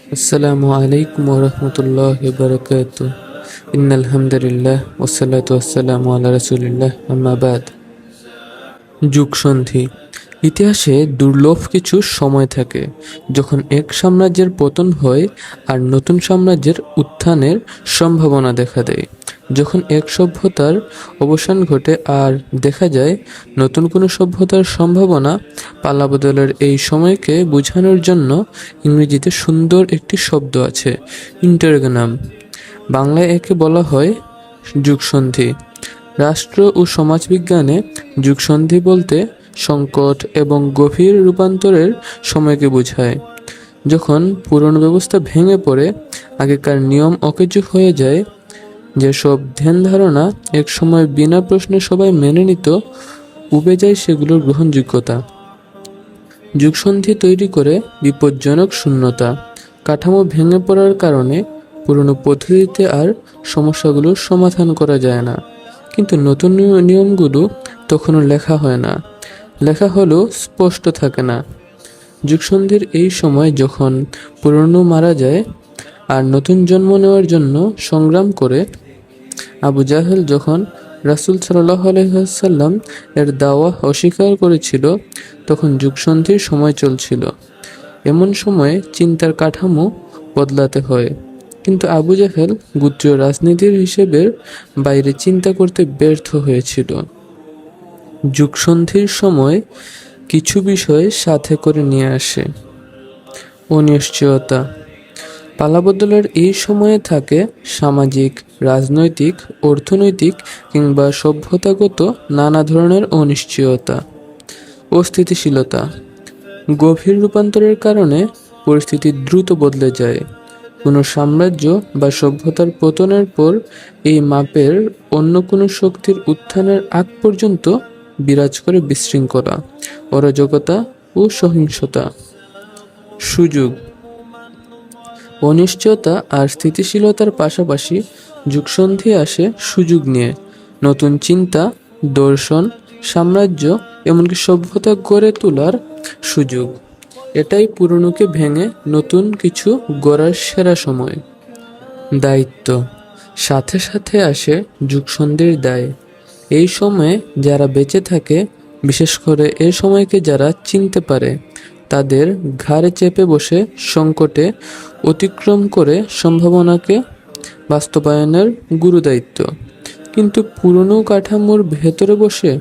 আসসালামু আলাইকুম ওরহমতুল্লাহি বারাকাতুহু। ইন্নাল হামদুলিল্লাহ ওয়াসসালাতু ওয়াসসালামু আলা রাসূলিল্লাহ আম্মা বাদ। যুগসন্ধি। ইতিহাসে দুর্লভ কিছু সময় থাকে যখন এক সাম্রাজ্যের পতন হয় আর নতুন সাম্রাজ্যের উত্থানের সম্ভাবনা দেখা দেয়। যখন এক সভ্যতার অবসান ঘটে আর দেখা যায় নতুন কোনো সভ্যতার সম্ভাবনা। পালাবদলের এই সময়কে বোঝানোর জন্য ইংরেজিতে সুন্দর একটি শব্দ আছে, ইন্টারগনাম। বাংলায় একে বলা হয় যুগসন্ধি। রাষ্ট্র ও সমাজবিজ্ঞানে যুগসন্ধি বলতে সংকট এবং গভীর রূপান্তরের সময়কে বোঝায়। যখন পুরনো ব্যবস্থা ভেঙে পড়ে, আগেকার নিয়ম অকেজো হয়ে যায়, যেসব ধ্যান ধারণা এক সময় বিনা প্রশ্নে সবাই মেনে নিত, উবে যায় সেগুলোর গ্রহণযোগ্যতা। যুগসন্ধি তৈরি করে বিপজ্জনক শূন্যতা। কাঠামো ভেঙে পড়ার কারণে পুরনো পদ্ধতিতে আর সমস্যাগুলোর সমাধান করা যায় না। কিন্তু নতুন নিয়মগুলো তখনও লেখা হয় না, লেখা হলেও স্পষ্ট থাকে না। যুগসন্ধির এই সময় যখন পুরনো মারা যায় আর নতুন জন্ম নেওয়ার জন্য সংগ্রাম করে, আবু জাহেল যখন রাসূল সাল্লাল্লাহু আলাইহি ওয়াসাল্লাম এর দাওয়া অস্বীকার করেছিল, তখন যুগসন্ধির সময় চলছিল। এমন সময়ে চিন্তার কাঠামো বদলাতে হয়। কিন্তু আবু জাহেল গোত্রীয় রাজনীতির হিসেবের বাইরে চিন্তা করতে ব্যর্থ হয়েছিল। যুগসন্ধির সময় কিছু বিষয় সাথে করে নিয়ে আসে। অনিশ্চয়তা। পালাবদলের এই সময়ে থাকে সামাজিক, রাজনৈতিক, অর্থনৈতিক কিংবা সভ্যতাগত নানা ধরনের অনিশ্চয়তা। অস্থিতিশীলতা। গভীর রূপান্তরের কারণে পরিস্থিতি দ্রুত বদলে যায়। কোনো সাম্রাজ্য বা সভ্যতার পতনের পর এই মাপের অন্য কোনো শক্তির উত্থানের আগ পর্যন্ত বিরাজ করে বিশৃঙ্খলা, অরাজকতা ও সহিংসতা। সুযোগ। অনিশ্চয়তা আর স্থিতিশীলতার পাশাপাশি যুগসন্ধি আসে সুযোগ নিয়ে। নতুন চিন্তা, দর্শন, সাম্রাজ্য, এমনকি সভ্যতা গড়ে তোলার সুযোগ। এটাই পুরনোকে ভেঙে নতুন কিছু গড়ার সেরা সময়। দায়িত্ব। সাথে সাথে আসে যুগসন্ধির দায়। এই সময়ে যারা বেঁচে থাকে, বিশেষ করে এই সময়কে যারা চিনতে পারে, তাদের ঘাড়ে চেপে বসে সংকটে অতিক্রম করে সম্ভাবনাকে বাস্তবায়নের গুরুদায়িত্ব। কিন্তু পুরনো কাঠামোর ভেতরে বসে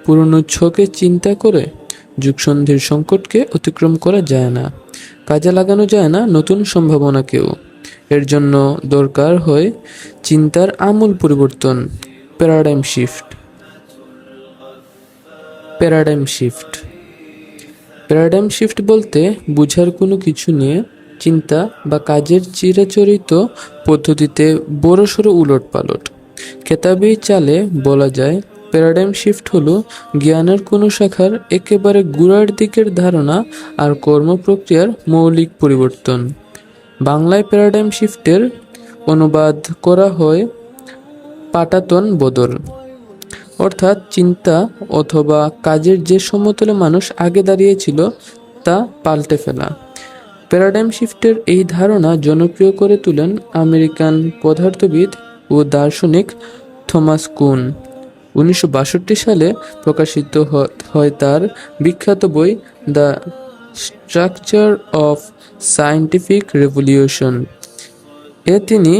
পুরনো ছকে চিন্তা করে যুগসন্ধির সংকটকে অতিক্রম করা যায় না, কাজে লাগানো যায় না নতুন সম্ভাবনাকেও। এর জন্য দরকার হয় চিন্তার আমূল পরিবর্তন, paradigm shift. Paradigm shift paradigm shift বলতে বুঝার কোনো কিছু নিয়ে চিন্তা বা কাজের চিরাচরিত পদ্ধতিতে বড়সড় উলটপালট। খেতাবি চালে বলা যায়, প্যারাডাইম শিফট হলো জ্ঞানের কোনো শাখার একেবারে গোড়ার দিকের ধারণা আর কর্মপ্রক্রিয়ার মৌলিক পরিবর্তন। বাংলায় প্যারাডাইম শিফটের অনুবাদ করা হয় পাটাতন বদল, অর্থাৎ চিন্তা অথবা কাজের যে সমতলে মানুষ আগে দাঁড়িয়েছিল তা পাল্টে ফেলা। প্যারাডাইম শিফটের এই ধারণা জনপ্রিয় করে তোলেন আমেরিকান পদার্থবিদ ও দার্শনিক থমাস কুন। 1962 সালে প্রকাশিত হয় তার বিখ্যাত বই the structure of scientific revolution. তিনি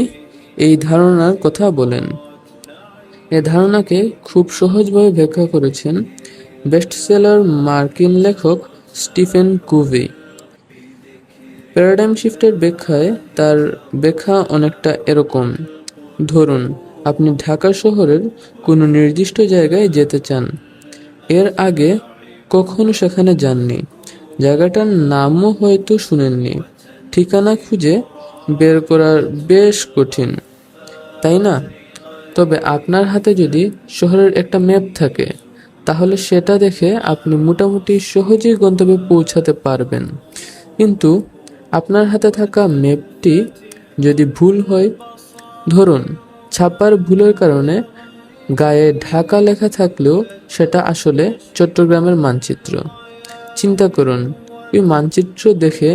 এই ধারণার কথা বলেন। এ ধারণাকে খুব সহজভাবে ব্যাখ্যা করেছেন বেস্টসেলার মার্কিন লেখক স্টিফেন কোভি। প্যারাডাইম শিফটের ব্যাখ্যায় তার ব্যাখ্যা অনেকটা এরকম: ধরুন, আপনি ঢাকা শহরের কোনো নির্দিষ্ট জায়গায় যেতে চান। এর আগে কখনো সেখানে যাননি, জায়গাটার নামও হয়তো শুনেননি। ঠিকানা খুঁজে বের করা বেশ কঠিন, তাই না? তবে আপনার হাতে যদি শহরের একটা ম্যাপ থাকে, তাহলে সেটা দেখে আপনি মোটামুটি সহজেই গন্তব্যে পৌঁছাতে পারবেন। কিন্তু আপনার হাতে থাকা ম্যাপটি যদি ভুল হয়, ধরুন ছাপার ভুলের কারণে গায়ে ঢাকা লেখা থাকলেও সেটা আসলে চট্টগ্রামের মানচিত্র। চিন্তা করুন, ওই মানচিত্র দেখে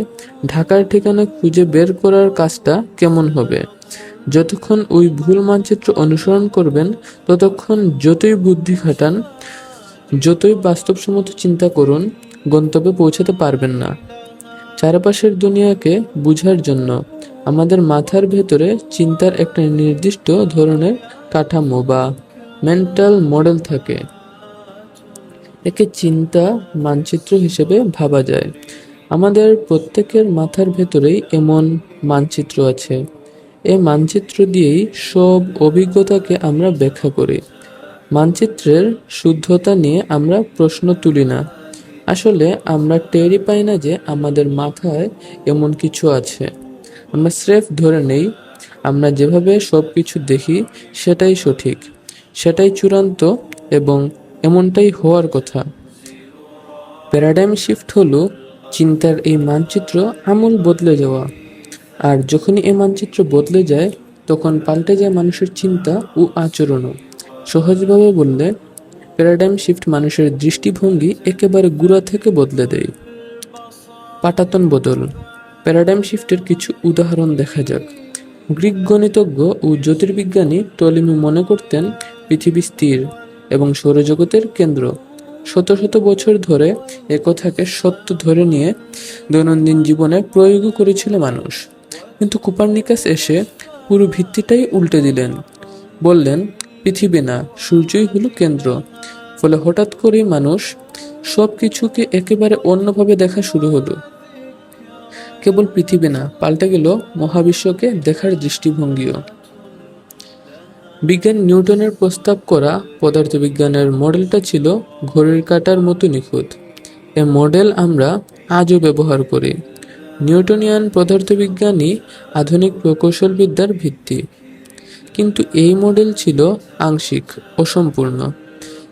ঢাকার ঠিকানা খুঁজে বের করার কাজটা কেমন হবে? যতক্ষণ ওই ভুল মানচিত্র অনুসরণ করবেন, ততক্ষণ যতই বুদ্ধি খাটান, যতই বাস্তবসম্মত চিন্তা করুন, গন্তব্যে পৌঁছাতে পারবেন না। চারপাশের দুনিয়াকে বুঝার জন্য আমাদের মাথার ভেতরে চিন্তার একটা নির্দিষ্ট ধরনের কাঠামো বা মেন্টাল মডেল থাকে। একে চিন্তা মানচিত্র হিসেবে ভাবা যায়। আমাদের প্রত্যেকের মাথার ভেতরেই এমন মানচিত্র আছে। এই মানচিত্র দিয়েই সব অভিজ্ঞতাকে আমরা ব্যাখ্যা করি। মানচিত্রের শুদ্ধতা নিয়ে আমরা প্রশ্ন তুলি না। আসলে আমরা টেরই পাই না যে আমাদের মাথায় এমন কিছু আছে। আমরা স্রেফ ধরে নেই আমরা যেভাবে সব কিছু দেখি সেটাই সঠিক, সেটাই চূড়ান্ত এবং এমনটাই হওয়ার কথা। প্যারাডাইম শিফট হলো চিন্তার এই মানচিত্র আমূল বদলে যাওয়া। আর যখনই এই মানচিত্র বদলে যায়, তখন পাল্টে যায় মানুষের চিন্তা ও আচরণও। সহজভাবে বললে, প্যারাডাইম শিফট মানুষের দৃষ্টিভঙ্গি একেবারে গোড়া থেকে বদলে দেয়। পাটাতন বদল। প্যারাডাইম শিফটের কিছু উদাহরণ দেখা যাক। গ্রিক গণিতজ্ঞ ও জ্যোতির্বিজ্ঞানী টলেমি মনে করতেন পৃথিবী স্থির এবং সৌরজগতের কেন্দ্র। শত শত বছর ধরে একথাকে সত্য ধরে নিয়ে দৈনন্দিন জীবনে প্রয়োগও করেছিল মানুষ। কিন্তু কোপার্নিকাস এসে পুরো ভিত্তিটাই উল্টে দিলেন। বললেন পৃথিবী না, সূর্যই হলো কেন্দ্র। ফলে হঠাৎ করেই মানুষ সব কিছুকে একেবারে অন্যভাবে দেখা শুরু হলো। কেবল পৃথিবী না, পাল্টে গেল মহাবিশ্বকে দেখার দৃষ্টিভঙ্গিও। বিজ্ঞানী নিউটনের প্রস্তাব করা পদার্থবিজ্ঞানের মডেলটা ছিল ঘড়ির কাঁটার মতো নিখুঁত। এ মডেল আমরা আজও ব্যবহার করি। নিউটনিয়ান পদার্থবিজ্ঞানই আধুনিক প্রকৌশলবিদ্যার ভিত্তি। কিন্তু এই মডেল ছিল আংশিক, অসম্পূর্ণ।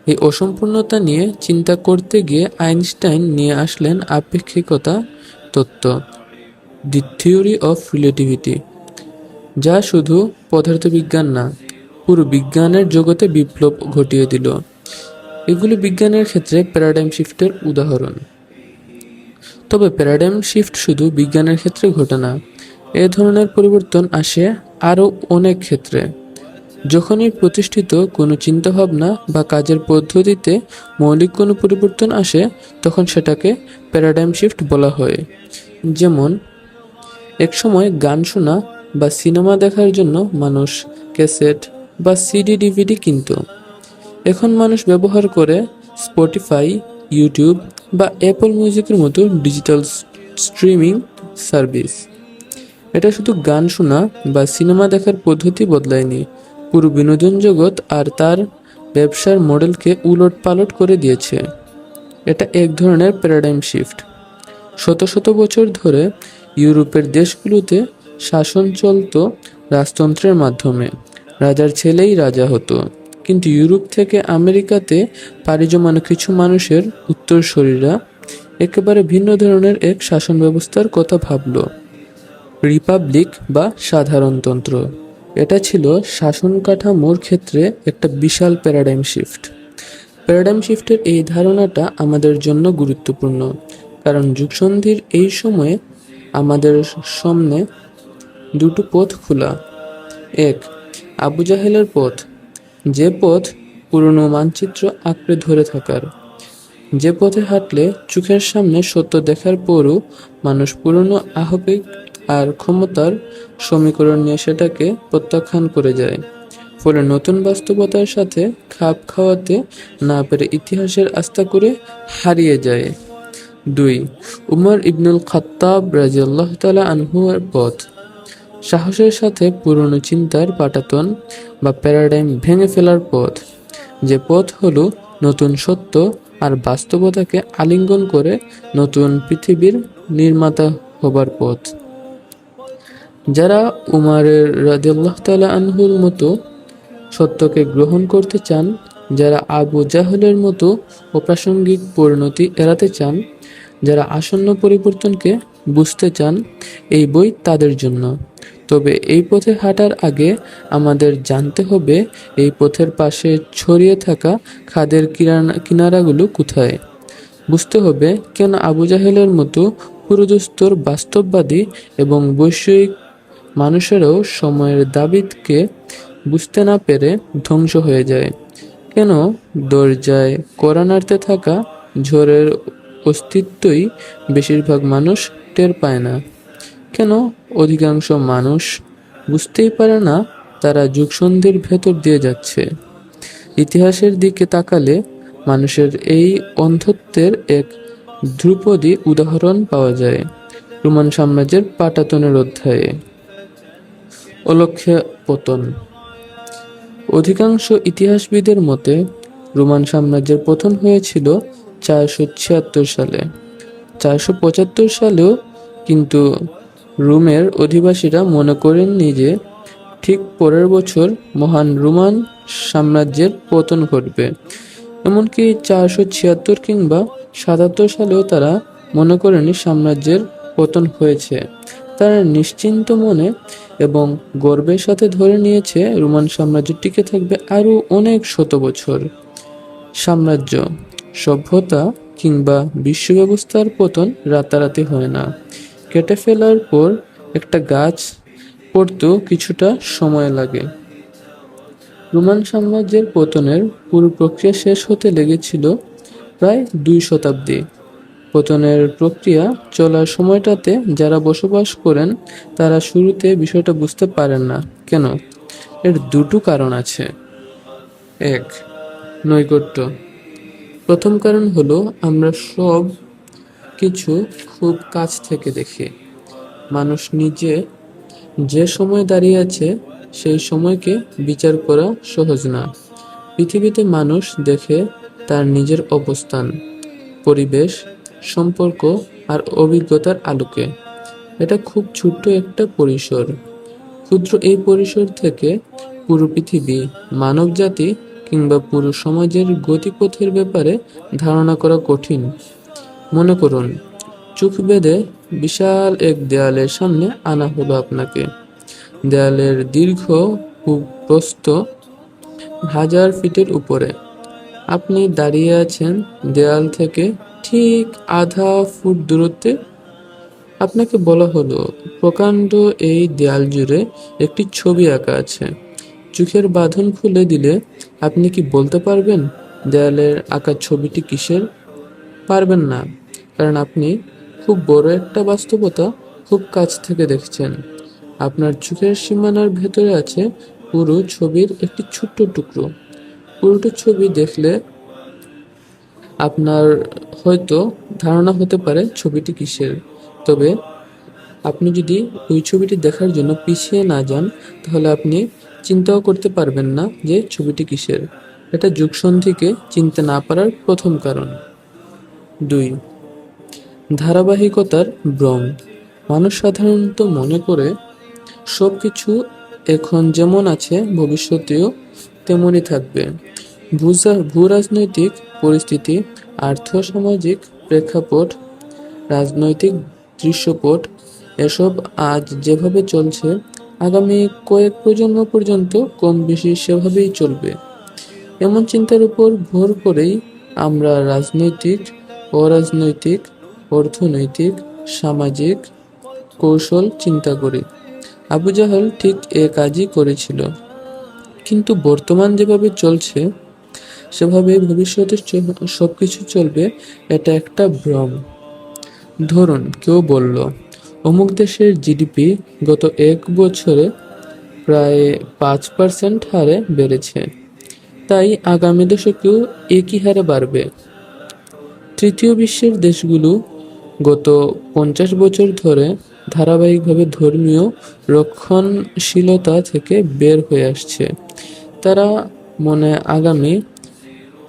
এই অসম্পূর্ণতা নিয়ে চিন্তা করতে গিয়ে আইনস্টাইন নিয়ে আসলেন আপেক্ষিকতা তত্ত্ব, দি থিওরি অফ রিলেটিভিটি, যা শুধু পদার্থবিজ্ঞান না, পুরো বিজ্ঞানের জগতে বিপ্লব ঘটিয়ে দিল। এগুলো বিজ্ঞানের ক্ষেত্রে প্যারাডাইম শিফটের উদাহরণ। তবে প্যারাডাইম শিফট শুধু বিজ্ঞানের ক্ষেত্রে ঘটে না। এ ধরনের পরিবর্তন আসে আরও অনেক ক্ষেত্রে। যখনই প্রতিষ্ঠিত কোনো চিন্তাভাবনা বা কাজের পদ্ধতিতে মৌলিক কোনো পরিবর্তন আসে, তখন সেটাকে প্যারাডাইম শিফট বলা হয়। যেমন, একসময় গান শোনা বা সিনেমা দেখার জন্য মানুষ ক্যাসেট বা সিডি ডিভিডি কিনত। এখন মানুষ ব্যবহার করে স্পটিফাই, ইউটিউব বা অ্যাপল মিউজিকের মতো ডিজিটাল স্ট্রিমিং সার্ভিস। এটা শুধু গান শোনা বা সিনেমা দেখার পদ্ধতি বদলায়নি, পুরো বিনোদন জগৎ আর তার ব্যবসার মডেলকে উলটপালট করে দিয়েছে। এটা এক ধরনের প্যারাডাইম শিফট। শত শত বছর ধরে ইউরোপের দেশগুলোতে শাসন চলত রাজতন্ত্রের মাধ্যমে। রাজার ছেলেই রাজা হতো। কিন্তু ইউরোপ থেকে আমেরিকাতে পাড়ি জমানো কিছু মানুষের উত্তরসূরিরা একেবারে ভিন্ন ধরনের এক শাসন ব্যবস্থার কথা ভাবল, রিপাবলিক বা সাধারণতন্ত্র। এটা ছিল শাসন কাঠামোর ক্ষেত্রে একটা বিশাল প্যারাডাইম শিফট। প্যারাডাইম শিফটের এই ধারণাটা আমাদের জন্য গুরুত্বপূর্ণ, কারণ যুগসন্ধির এই সময়ে আমাদের সামনে দুটো পথ খোলা। এক, আবু জাহেলের পথ, যে পথ পুরনো মানচিত্র আঁকড়ে ধরে থাকার, যে পথে হাঁটলে চোখের সামনে সত্য দেখার পরও মানুষ পুরনো আবেগ আর ক্ষমতার সমীকরণ নিয়ে সেটাকে প্রত্যাখ্যান করে যায়। ফলে নতুন বাস্তবতার সাথে খাপ খাওয়াতে না পেরে ইতিহাসের আস্থা করে হারিয়ে যায়। 2, উমর ইবনুল খাত্তাব রাদিয়াল্লাহু তাআলা আনহু এর পথ, সাহসের সাথে পুরনো চিন্তার পাটাতন বা প্যারাডাইম ভেঙে ফেলার পথ, যে পথ হলো নতুন সত্য আর বাস্তবতাকে আলিঙ্গন করে নতুন পৃথিবীর নির্মাতা হবার পথ। যারা উমরের রাদিয়াল্লাহু তাআলা আনহুর মতো সত্যকে গ্রহণ করতে চান, যারা আবু জাহলের মতো অপ্রাসঙ্গিক পরিণতি এড়াতে চান, যারা আসন্ন পরিবর্তনকে বুঝতে চান, এই বই তাদের জন্য। তবে এই পথে হাঁটার আগে আমাদের জানতে হবে এই পথের পাশে ছড়িয়ে থাকা খাদের কিনারাগুলো কোথায়। বুঝতে হবে কেন আবু জাহেলের মতো পুরোদস্তুর বাস্তববাদী এবং বৈষয়িক মানুষেরাও সময়ের দাবিকে বুঝতে না পেরে ধ্বংস হয়ে যায়। কেন দরজায় কড়া নাড়তে থাকা ঝড়ের অস্তিত্বই বেশিরভাগ মানুষ টের পায় না। কেন অধিকাংশ মানুষ বুঝতেই পারে না তারা যুগসন্ধির ভেতর দিয়ে যাচ্ছে। ইতিহাসের দিকে তাকালে মানুষের এই অন্ধত্বের এক ধ্রুপদী উদাহরণ পাওয়া যায় রোমান সাম্রাজ্যের পাটাতনের অধ্যায়ে। অলক্ষ্যে পতন। অধিকাংশ ইতিহাসবিদের মতে রোমান সাম্রাজ্যের পতন হয়েছিল 476 সালে। 475 সালেও কিন্তু রোমের অধিবাসীরা মনে করেননি যে ঠিক পরের বছর মহান রোমান সাম্রাজ্যের পতন ঘটবে। এমনকি 476 কিংবা 77 সালেও তারা মনে করেনি সাম্রাজ্যের পতন হয়েছে। তারা নিশ্চিন্ত মনে এবং গর্বের সাথে ধরে নিয়েছে রোমান সাম্রাজ্য টিকে থাকবে আরও অনেক শত বছর। সাম্রাজ্য, সভ্যতা কিংবা বিশ্ব ব্যবস্থার পতন রাতারাতি হয় না। কেটে ফেলার পর একটা গাছ পড়তেও কিছুটা সময় লাগে। রোমান সাম্রাজ্যের পতনের পুরো প্রক্রিয়া শেষ হতে লেগেছিল প্রায় 2 শতাব্দী। পতনের প্রক্রিয়া চলার সময়টাতে যারা বসবাস করেন তারা শুরুতে বিষয়টা বুঝতে পারেন না। কেন? এর দুটো কারণ আছে। 1. নৈকট্য। প্রথম কারণ হলো আমরা সব কিছু খুব কাছ থেকে দেখি। মানুষ নিজে যে সময় দাঁড়িয়ে আছে সেই সময়কে বিচার করা সহজ না। পৃথিবীতে মানুষ দেখে তার নিজের অবস্থান, পরিবেশ, সম্পর্ক আর অভিজ্ঞতার আলোকে। এটা খুব ছোট্ট একটা পরিসর। ক্ষুদ্র এই পরিসর থেকে পুরো পৃথিবী, মানবজাতি কিংবা পুরো সমাজের গতিপথের ব্যাপারে ধারণা করা কঠিন। মনে করুন, চোখ বেঁধে বিশাল এক দেয়ালের সামনে আনা হলো আপনাকে। দেয়ালের দীর্ঘ প্রস্থ 1000 ফিটের উপরে। আপনি দাঁড়িয়ে আছেন দেয়াল থেকে ঠিক আধা ফুট দূরত্বে। আপনাকে বলা হলো প্রকাণ্ড এই দেয়াল জুড়ে একটি ছবি আঁকা আছে। চোখের বাঁধন খুলে দিলে আপনি কি বলতে পারবেন দেয়ালের আঁকা ছবিটি কিসের? পারবেন না, কারণ আপনি খুব বড় একটা বাস্তবতা খুব কাছ থেকে দেখছেন। আপনার চোখের সীমানার ভেতরে আছে পুরো ছবির একটি ছোট্ট টুকরো। পুরোটা ছবি দেখলে আপনার হয়তো ধারণা হতে পারে ছবিটি কিসের। তবে আপনি যদি ওই ছবিটি দেখার জন্য পিছিয়ে না যান, তাহলে আপনি চিন্তাও করতে পারবেন না যে ছবিটি কিসের। এটা যুগসন্ধিকে চিনতে না পারার প্রথম কারণ। 2. ধারাবাহিকতার ভ্রম। মানুষ সাধারণত মনে করে সবকিছু এখন যেমন আছে ভবিষ্যতেও তেমনই থাকবে। ভূরাজনৈতিক পরিস্থিতি, আর্থসামাজিক প্রেক্ষাপট, রাজনৈতিক দৃশ্যপট এসব আজ যেভাবে চলছে আগামী কয়েক প্রজন্ম পর্যন্ত কম বেশি সেভাবেই চলবে। এমন চিন্তার উপর ভর করেই আমরা রাজনৈতিক, অরাজনৈতিক, অর্থনৈতিক, সামাজিক কৌশল চিন্তা করি। আবু জাহেল ঠিক এ কাজই করেছিল। কিন্তু বর্তমান যেভাবে চলছে সেভাবে ভবিষ্যতে সবকিছু চলবে, এটা একটা ভ্রম। ধরুন, কেউ বলল অমুক দেশের জিডিপি গত 1 বছরে প্রায় 5% হারে বেড়েছে, তাই আগামী দশকেও একই হারে বাড়বে। তৃতীয় বিশ্বের দেশগুলো গত 50 বছর ধরে ধারাবাহিকভাবে ধর্মীয় রক্ষণশীলতা থেকে বের হয়ে আসছে। তারা মনে আগামী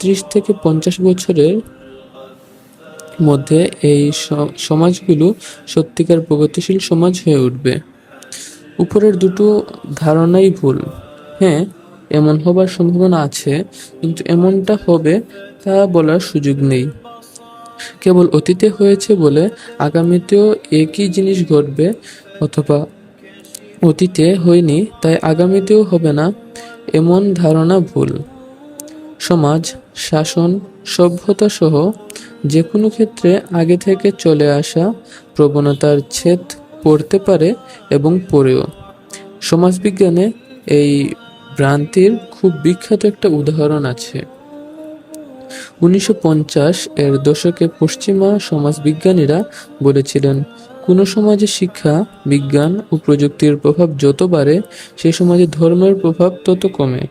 30 থেকে 50 বছরের মধ্যে এই সমাজগুলো সত্যিকার প্রগতিশীল সমাজ হয়ে উঠবে। উপরের দুটো ধারণাই ভুল। হ্যাঁ, এমন হবার সম্ভাবনা আছে, কিন্তু এমনটা হবে তা বলার সুযোগ নেই। কেবল অতীতে হয়েছে বলে আগামীতেও একই জিনিস ঘটবে, অথবা অতীতে হয়নি তাই আগামীতেও হবে না, এমন ধারণা ভুল। সমাজ, শাসন, সভ্যতা সহ যে কোনো ক্ষেত্রে আগে থেকে চলে আসা প্রবণতার ছেদ পড়তে পারে এবং পড়েও। সমাজবিজ্ঞানে এই ভ্রান্তির খুব বিখ্যাত একটা উদাহরণ আছে। 1950 এর দশকে পশ্চিমা সমাজবিজ্ঞানীরা বলেছিলেন, কোনো সমাজে শিক্ষা, বিজ্ঞান ও প্রযুক্তির প্রভাব যত বাড়ে, সেই সমাজে ধর্মের প্রভাব তত কমে।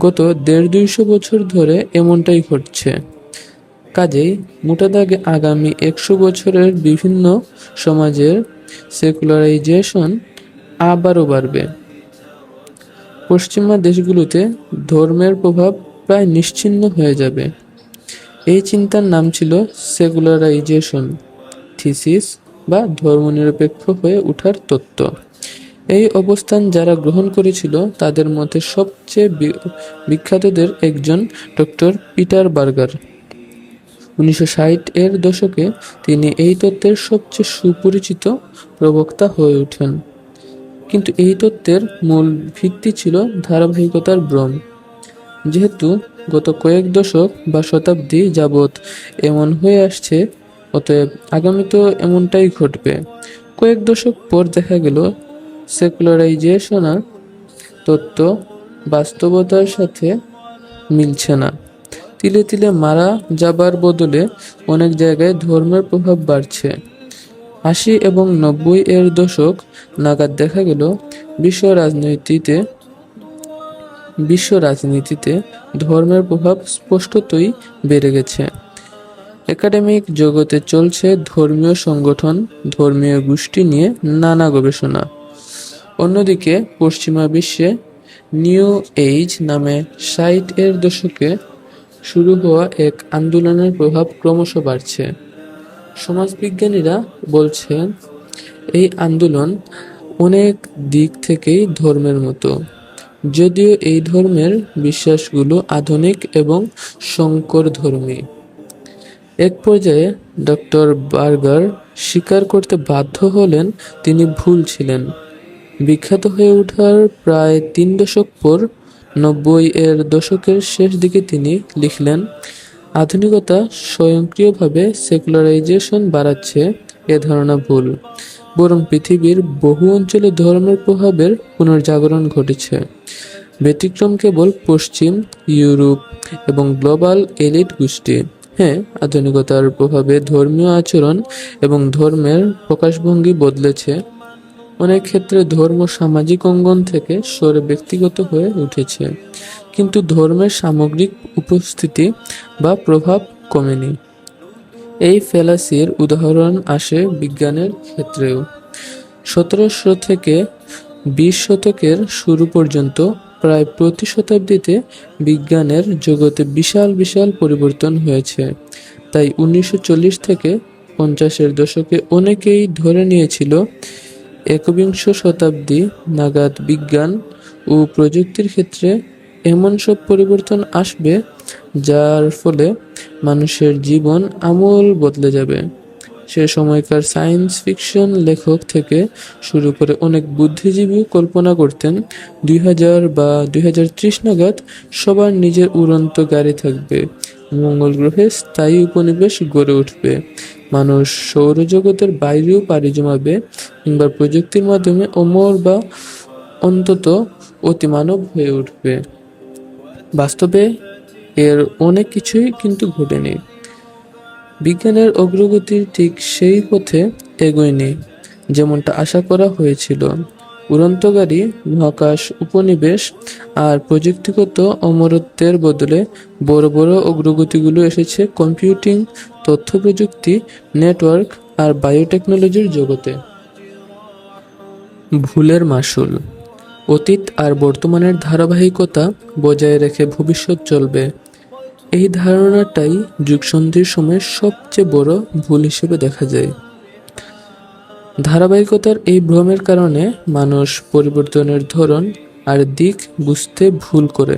গত 150-200 বছর ধরে এমনটাই ঘটছে। কাজেই মোটা দাগে আগামী 100 বছরের বিভিন্ন সমাজের সেকুলারাইজেশন আবারও বাড়বে। পশ্চিমা দেশগুলোতে ধর্মের প্রভাব প্রায় নিশ্চিহ্ন হয়ে যাবে। এই চিন্তার নাম ছিল সেকুলারাইজেশন থিসিস বা ধর্মনিরপেক্ষ হয়ে ওঠার তত্ত্ব। এই অবস্থান যারা গ্রহণ করেছিল তাদের মধ্যে সবচেয়ে বিখ্যাতদের একজন ডক্টর পিটার বার্গার। 1960 এর দশকে তিনি এই তত্ত্বের সবচেয়ে সুপরিচিত প্রবক্তা হয়ে ওঠেন। কিন্তু এই তত্ত্বের মূল ভিত্তি ছিল ধারাবাহিকতার ভ্রম। যেহেতু গত কয়েক দশক বা শতাব্দী যাবৎ এমন হয়ে আসছে, অতএব আগামীতেও এমনটাই ঘটবে। কয়েক দশক পর দেখা গেল সেকুলারাইজেশনের তত্ত্ব বাস্তবতার সাথে মিলছে না। তিলে তিলে মারা যাবার বদলে অনেক জায়গায় ধর্মের প্রভাব বাড়ছে। 80 এবং 90 এর দশক নাগাদ দেখা গেল বিশ্ব রাজনীতিতে ধর্মের প্রভাব স্পষ্টতই বেড়ে গেছে। একাডেমিক জগতে চলছে ধর্মীয় সংগঠন, ধর্মীয় গোষ্ঠী নিয়ে নানা গবেষণা। অন্যদিকে পশ্চিমা বিশ্বে নিউ এইজ নামে 60 এর দশকে শুরু হওয়া এক আন্দোলনের প্রভাব ক্রমশ বাড়ছে। সমাজবিজ্ঞানীরা বলছেন, এই আন্দোলন অনেক দিক থেকেই ধর্মের মতো, যদিও এই ধর্মের বিশ্বাসগুলো আধুনিক এবং সংকরধর্মী। এক পর্যায়ে ডক্টর বার্গার স্বীকার করতে বাধ্য হলেন তিনি ভুল ছিলেন। বিখ্যাত হয়ে ওঠার প্রায় 3 দশক পর 90 এর দশকের শেষ দিকে তিনি লিখলেন, আধুনিকতা স্বয়ংক্রিয়ভাবে সেকুলারাইজেশন বাড়াচ্ছে এ ধারণা ভুল, বরং পৃথিবীর বহু অঞ্চলে ধর্মের প্রভাবের পুনর্জাগরণ ঘটেছে। ব্যতিক্রম কেবল পশ্চিম ইউরোপ এবং গ্লোবাল এলিট গোষ্ঠী। হ্যাঁ, আধুনিকতার প্রভাবে ধর্মীয় আচরণ এবং ধর্মের প্রকাশভঙ্গি বদলেছে। অনেক ক্ষেত্রে ধর্ম সামাজিক অঙ্গন থেকে সরে ব্যক্তিগত হয়ে উঠেছে, কিন্তু ধর্মের সামগ্রিক উপস্থিতি বা প্রভাব কমেনি। এই ফ্যালাসির উদাহরণ আসে বিজ্ঞানের ক্ষেত্রেও। 1700 থেকে 20 শতকের শুরু পর্যন্ত প্রায় প্রতি শতাব্দীতে বিজ্ঞানের জগতে বিশাল বিশাল পরিবর্তন হয়েছে। তাই 1940 থেকে 50-এর দশকে অনেকেই ধরে নিয়েছিল একবিংশ শতাব্দী নাগাদ বিজ্ঞান ও প্রযুক্তির ক্ষেত্রে এমন সব পরিবর্তন আসবে যার ফলে মানুষের জীবন আমূল বদলে যাবে। সে সময়কার সায়েন্স ফিকশন লেখক থেকে শুরু করে অনেক বুদ্ধিজীবী কল্পনা করতেন 2000 বা 2030 নাগাদ সবার নিজের উড়ন্ত গাড়ি থাকবে, মঙ্গল গ্রহে স্থায়ী উপনিবেশ গড়ে উঠবে, মানুষ সৌরজগতের বাইরেও পাড়ি জমাবে, কিংবা প্রযুক্তির মাধ্যমে অমর বা অন্তত অতিমানব হয়ে উঠবে। বাস্তবে এর অনেক কিছুই কিন্তু ঘটেনি। বিজ্ঞানের অগ্রগতি ঠিক সেই পথে এগোয়নি যেমনটা আশা করা হয়েছিল। উড়ন্ত গাড়ি, মহাকাশ উপনিবেশ আর প্রযুক্তিগত অমরত্বের বদলে বড় বড় অগ্রগতিগুলো এসেছে কম্পিউটিং, তথ্য প্রযুক্তি, নেটওয়ার্ক আর বায়োটেকনোলজির জগতে। ভুলের মাসুল। অতীত আর বর্তমানের ধারাবাহিকতা বজায় রেখে ভবিষ্যৎ চলবে, এই ধারণাটাই যুগসন্ধির সময় সবচেয়ে বড় ভুল হিসেবে দেখা যায়। ধারাবাহিকতার এই ভ্রমের কারণে মানুষ পরিবর্তনের ধরন আর দিক বুঝতে ভুল করে।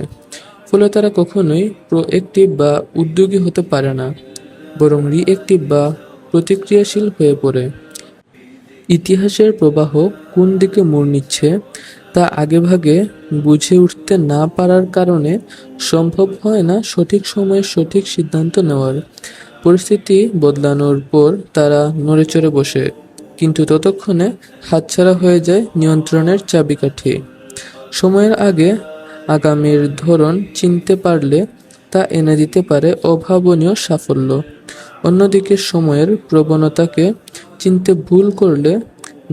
ফলে তারা কখনোই প্রোঅ্যাক্টিভ বা উদ্যোগী হতে পারে না, বরং রিঅ্যাক্টিভ বা প্রতিক্রিয়াশীল হয়ে পড়ে। ইতিহাসের প্রবাহ কোন দিকে মোড় নিচ্ছে তা আগেভাগে বুঝে উঠতে না পারার কারণে সম্ভব হয় না সঠিক সময়ে সঠিক সিদ্ধান্ত নেওয়ার। পরিস্থিতি বদলানোর পর তারা নড়েচড়ে বসে, কিন্তু ততক্ষণে হাতছাড়া হয়ে যায় নিয়ন্ত্রণের চাবিকাঠি। সময়ের আগে আগামীর ধরন চিনতে পারলে তা এনে দিতে পারে অভাবনীয় সাফল্য। অন্যদিকে সময়ের প্রবণতাকে চিনতে ভুল করলে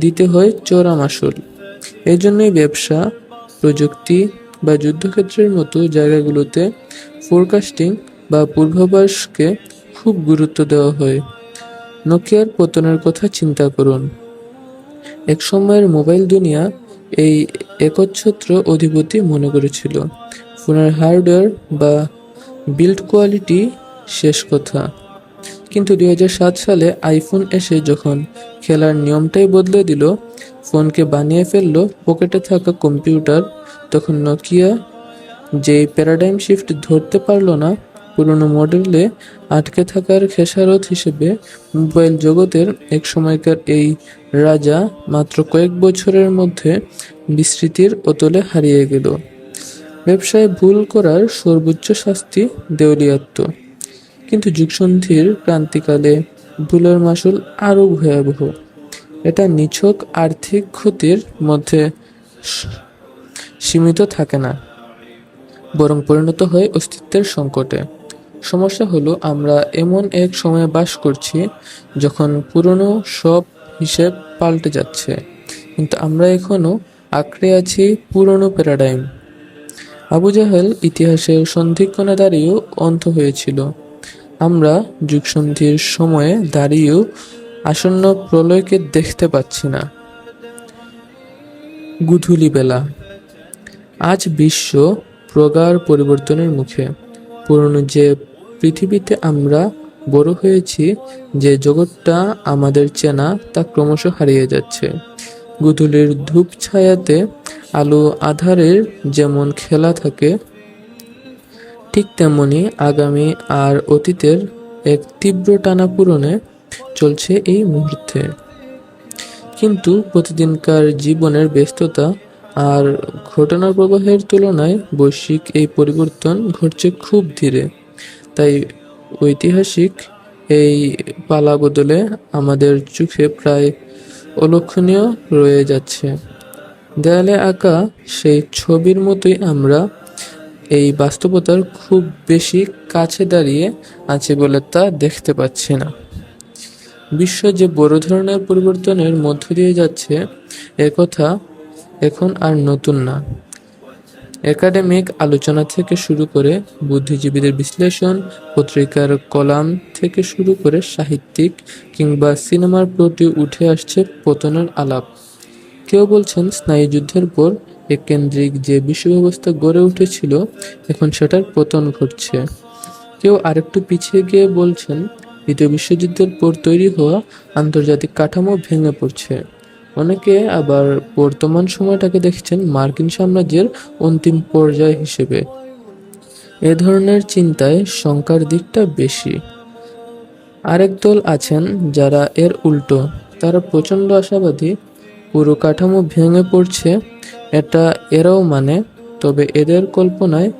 দিতে হয় চড়া মাশুল। এজন্যই ব্যবসা, প্রযুক্তি বা যুদ্ধক্ষেত্রের মতো জায়গাগুলোতে ফোরকাস্টিং বা পূর্বাভাসকে খুব গুরুত্ব দেওয়া হয়। নোকিয়ার পতনের কথা চিন্তা করুন। এক সময়ের মোবাইল দুনিয়া এই একচ্ছত্র অধিপতি মনে করেছিল। ফোনের হার্ডওয়্যার বা বিল্ড কোয়ালিটি শেষ কথা। কিন্তু 2007 সালে আইফোন এসে যখন খেলার নিয়মটাই বদলে দিল, ফোনকে বানিয়ে ফেললো পকেটে থাকা কম্পিউটার, তখন নোকিয়া যেই প্যারাডাইম শিফট ধরতে পারল না, পুরনো মডেলে আটকে থাকার খেসারত হিসেবে মোবাইল জগতের এক সময়কার এই রাজা মাত্র কয়েক বছরের মধ্যে বিস্মৃতির অতলে হারিয়ে গেল। ব্যবসায় ভুল করার সর্বোচ্চ শাস্তি দেউলিয়াত্ব। কিন্তু যুগসন্ধির ক্রান্তিকালে ভুলের মাসুল আরও ভয়াবহ। এটা নিছক আর্থিক ক্ষতির মধ্যে সীমিত থাকে না, বরং পরিণত হয় অস্তিত্বের সংকটে। সমস্যা হলো, আমরা এমন এক সময়ে বাস করছি যখন পুরনো সব হিসেব পাল্টে যাচ্ছে, কিন্তু আমরা এখনো আঁকড়ে আছি পুরনো প্যারাডাইম। আবু জাহেল ইতিহাসের সন্ধিক্ষণে দাঁড়িয়েও অন্ধ হয়েছিল। আমরা যুগসন্ধির সময়ে দাঁড়িয়েও আসন্ন প্রলয়কে দেখতে পাচ্ছি না। গুধূলি বেলা। আজ বিশ্ব প্রগাঢ় পরিবর্তনের মুখে। পুরনো যে পৃথিবীতে আমরা বড় হয়েছি, যে জগৎটা আমাদের চেনা, তা ক্রমশ হারিয়ে যাচ্ছে। গোধূলির ধূপ ছায়াতে আলো আঁধারের যেমন খেলা থাকে, ঠিক তেমনি আগামী আর অতীতের এক তীব্র টানাপোড়েনে চলছে এই মুহূর্তে। কিন্তু প্রতিদিনকার জীবনের ব্যস্ততা আর ঘটনার প্রবাহের তুলনায় বৈশ্বিক এই পরিবর্তন ঘটছে খুব ধীরে। তাই ঐতিহাসিক এই পালা বদলে আমাদের চোখে প্রায় অলক্ষণীয় রয়ে যাচ্ছে। দেয়ালে আঁকা সেই ছবির মতোই আমরা এই বাস্তবতার খুব বেশি কাছে দাঁড়িয়ে আছি বলে তা দেখতে পাচ্ছি না। বিশ্ব যে বড় ধরনের পরিবর্তনের মধ্য দিয়ে যাচ্ছে, একথা এখন আর নতুন না। একাডেমিক আলোচনা থেকে শুরু করে বুদ্ধিজীবীদের বিশ্লেষণ, পত্রিকার কলাম থেকে শুরু করে সাহিত্যিক কিংবা সিনেমার প্রতি উঠে আসছে পতনের আলাপ। কেউ বলছেন স্নায়ুযুদ্ধের পর এককেন্দ্রিক যে বিশ্বব্যবস্থা গড়ে উঠেছিল, এখন সেটার পতন ঘটছে। কেউ আরেকটু পিছিয়ে গিয়ে বলছেন দ্বিতীয় বিশ্বযুদ্ধের পর তৈরি হওয়া আন্তর্জাতিক কাঠামো ভেঙে পড়ছে। অনেকে আবার বর্তমান সময়টাকে দেখছেন মার্কিন সাম্রাজ্যের অন্তিম পর্যায় হিসেবে। এ ধরনের চিন্তায় শঙ্কার দিকটা বেশি। আরেক দল আছেন যারা এর উল্টো। তারা প্রচণ্ড আশাবাদী, পুরো কাঠামো ভেঙে পড়ছে এটা এরাও মানে, তবে এদের কল্পনায়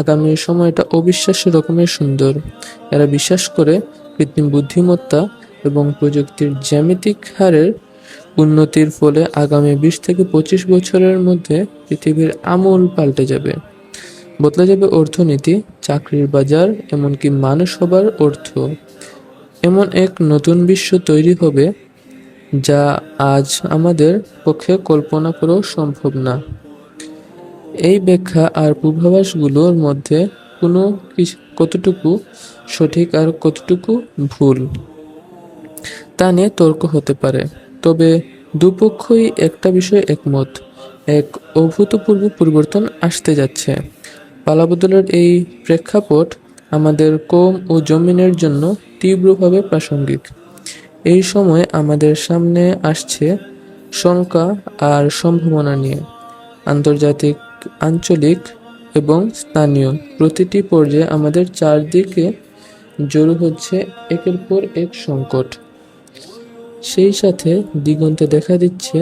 আগামীর সময়টা অবিশ্বাস্য রকমের সুন্দর। এরা বিশ্বাস করে কৃত্রিম বুদ্ধিমত্তা এবং প্রযুক্তির জ্যামিতিক হারের উন্নতির ফলে আগামী 20 থেকে 25 বছরের মধ্যে পৃথিবীর আমূল পাল্টে যাবে। বদলে যাবে অর্থনীতি, চাকরির বাজার, এমনকি মানুষ হবার অর্থ। এমন এক নতুন বিশ্ব তৈরি হবে যা আজ আমাদের পক্ষে কল্পনা করাও সম্ভব না। এই ব্যাখ্যা আর পূর্বাভাসগুলোর মধ্যে কতটুকু সঠিক আর কতটুকু ভুল তা নিয়ে তর্ক হতে পারে। তবে দুপক্ষই একটা বিষয়ে একমত, এক অভূতপূর্ব পরিবর্তন আসতে যাচ্ছে। পালাবদলের এই প্রেক্ষাপট আমাদের কওম ও জমিনের জন্য তীব্রভাবে প্রাসঙ্গিক। এই সময় আমাদের সামনে আসছে শঙ্কা আর সম্ভাবনা নিয়ে। আন্তর্জাতিক, আঞ্চলিক এবং স্থানীয় প্রতিটি পর্যায়ে আমাদের চারদিকে জড়ো হচ্ছে একের পর এক সংকট। সেই সাথে দিগন্তে দেখা দিচ্ছে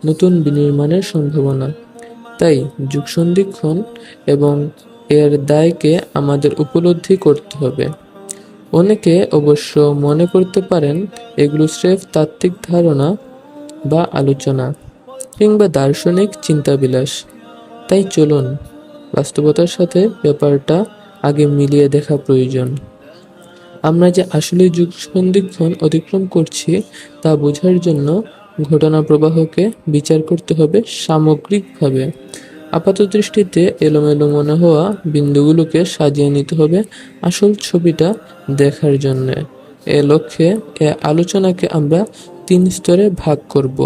নতুন বিনির্মাণের সম্ভাবনা। তাই যুগসন্ধিক্ষণ এবং এর দায়কে আমাদের উপলব্ধি করতে হবে। অনেকে অবশ্য মনে করতে পারেন এগুলো স্রেফ তাত্ত্বিক ধারণা বা আলোচনা কিংবা দার্শনিক চিন্তাবিলাস। তাই চলুন বাস্তবতার সাথে ব্যাপারটা আগে মিলিয়ে দেখা প্রয়োজন। আমরা যে আসলে যুগ সন্ধিক্ষণ অতিক্রম করছি তা বোঝার জন্য ঘটনা প্রবাহকে বিচার করতে হবে সামগ্রিকভাবে। আপাতদৃষ্টিতে এলোমেলো মনে হওয়া বিন্দুগুলোকে সাজিয়ে নিতে হবে আসল ছবিটা দেখার জন্যে। এ লক্ষ্যে এ আলোচনাকে আমরা 3 স্তরে ভাগ করব: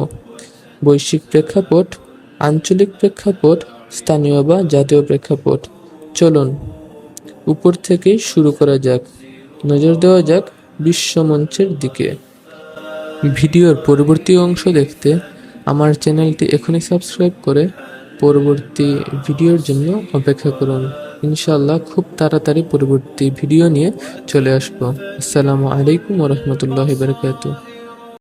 বৈশ্বিক প্রেক্ষাপট, আঞ্চলিক প্রেক্ষাপট, স্থানীয় বা জাতীয় প্রেক্ষাপট। চলুন উপর থেকেই শুরু করা যাক। নজর দেওয়া যাক বিশ্বমঞ্চের দিকে। ভিডিওর পরবর্তী অংশ দেখতে আমার চ্যানেলটি এখনই সাবস্ক্রাইব করে পরবর্তী ভিডিওর জন্য অপেক্ষা করুন। ইনশাআল্লাহ খুব তাড়াতাড়ি পরবর্তী ভিডিও নিয়ে চলে আসবো। আসসালামু আলাইকুম ওয়া রাহমাতুল্লাহি ওয়া বারাকাতুহু।